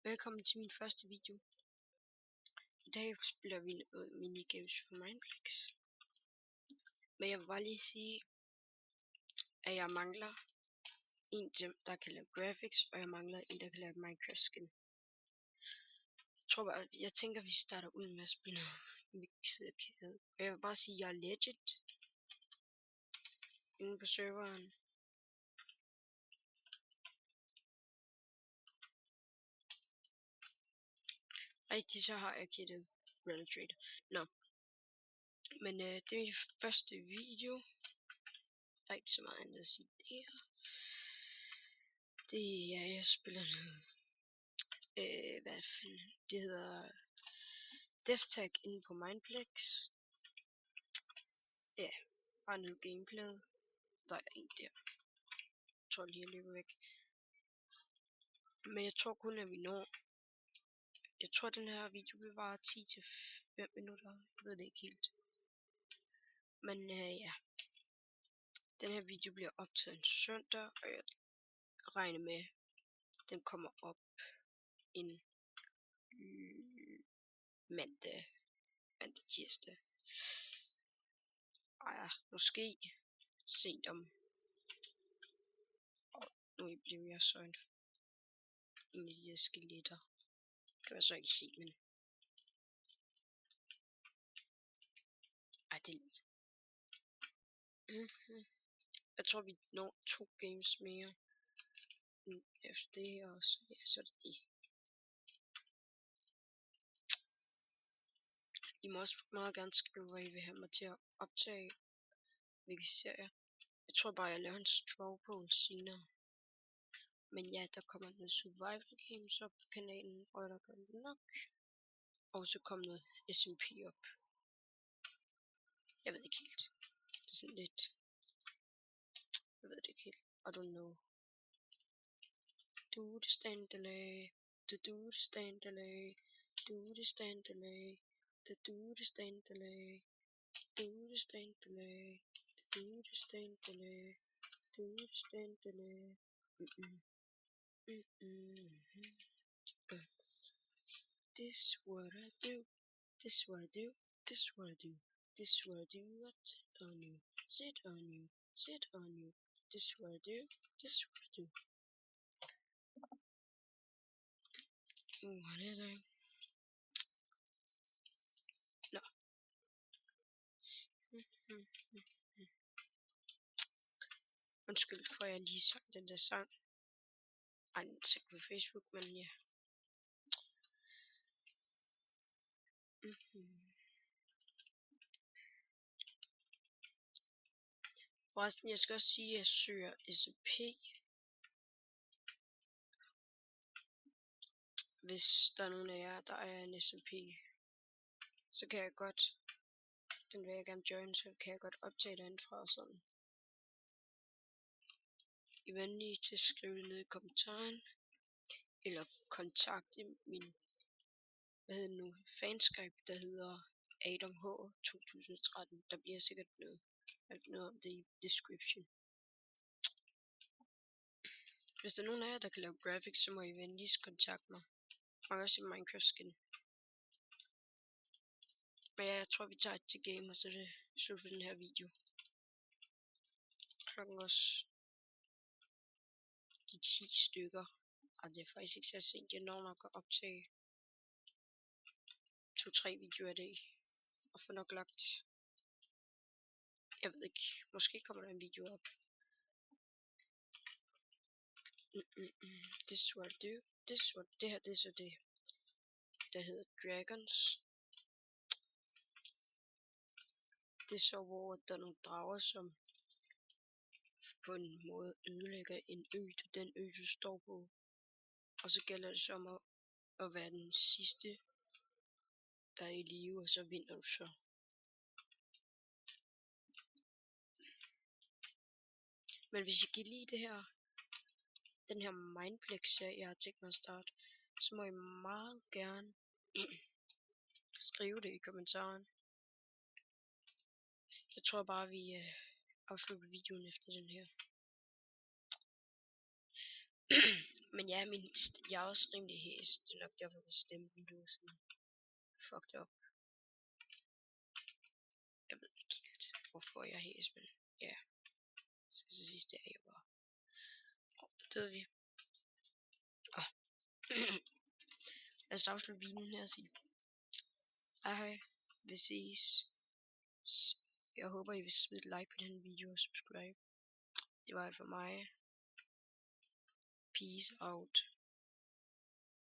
Velkommen til min første video. I dag spiller vi noget minigames for Mineplex. Men jeg vil bare lige sige, at jeg mangler en til, der kan lave graphics, og jeg mangler en, der kan lave Minecraft skin. Jeg tænker, vi starter ud med at spille noget mixet kæde. Og jeg vil bare sige, at jeg er legend inde på serveren. Rigtig så har jeg kittet Rally Trader. Nå. Men det er min første video. Der er ikke så meget andet at sige der. Det er, jeg spiller noget. Hvad fanden? Det hedder DevTag inde på Mineplex. Ja, bare noget gameplay. Der er en der. Jeg tror lige, jeg løber væk. Men jeg tror kun, at vi når. Jeg tror, den her video vil vare 10 til 5 minutter. Jeg ved det ikke helt. Men ja. Den her video bliver optaget en søndag, og jeg regner med, at den kommer op en mandag tirsdag. Ej, måske sent om. Og nu bliver jeg så en af de der skeletter. Kan man så ikke se, men ej, det jeg tror vi når 2 games mere efter det, og så, ja, så er det det. I må også meget gerne skrive, hvad I vil have mig til at optage, hvilke serier. Jeg tror bare, jeg laver en straw poll senere. Men ja, der kommer noget survival games op på kanalen, og der gør nok. Og så kommer noget SMP op. Jeg ved ikke helt. Det er sådan lidt. Jeg ved det ikke helt. I don't know. Do the stand delay. Do the stand delay. Do the stand delay. Do the stand delay. Do the stand delay. Do the stand delay. Do the stand delay. This what I do. This what I do. This what I do. This what I do. I sit on you. Sit on you. Sit on you. This what I do. This what I do. What did I? No. Undskyld for jeg lige sang den der sang. Ej, den er på Facebook, men ja. Forresten, jeg skal også sige, at jeg søger SMP. Hvis der er nogen af jer, der er en SMP, så kan jeg godt, den vil jeg gerne join, så kan jeg godt optage den fra og sådan. I venlig til at skrive det ned i kommentaren, eller kontakte min, fanskype, der hedder Adam H 2013. Der bliver sikkert noget om det i description. Hvis der er nogen af jer, der kan lave graphics, så må I venligst kontakte mig. Man kan også se Minecraft skin. Men ja, jeg tror vi tager et til game, og så er det slut på den her video. Klokken også de 10 stykker. Og det er faktisk ikke så sent. Jeg når nok at optage 2-3 videoer i dag. Og få nok lagt. Jeg ved ikke. Måske kommer der en video op. This is what I do. Det her, det er så det, der hedder Dragons. Det er så, hvor der er nogle drager, som på en måde ødelægger en ø, den ø, du står på. Og så gælder det så om at være den sidste, der er i live, og så vinder du så. Men hvis I kan lide det her, den her Mineplex-serie, jeg har tænkt mig at starte, så må I meget gerne skrive det i kommentaren. Jeg tror bare, vi afslutter videoen efter den her. Men ja, jeg er også rimelig hæs. Det er nok derfor, at stemmen lyder sådan fucked up. Jeg ved ikke helt, hvorfor jeg er hæs, men ja. Så til sidst er jeg bare. Det døde vi. Lad os afslutte videoen her og sige hej hej. Vi ses. Jeg håber, I vil smide et like på den video og subscribe. Det var alt for mig. Peace out.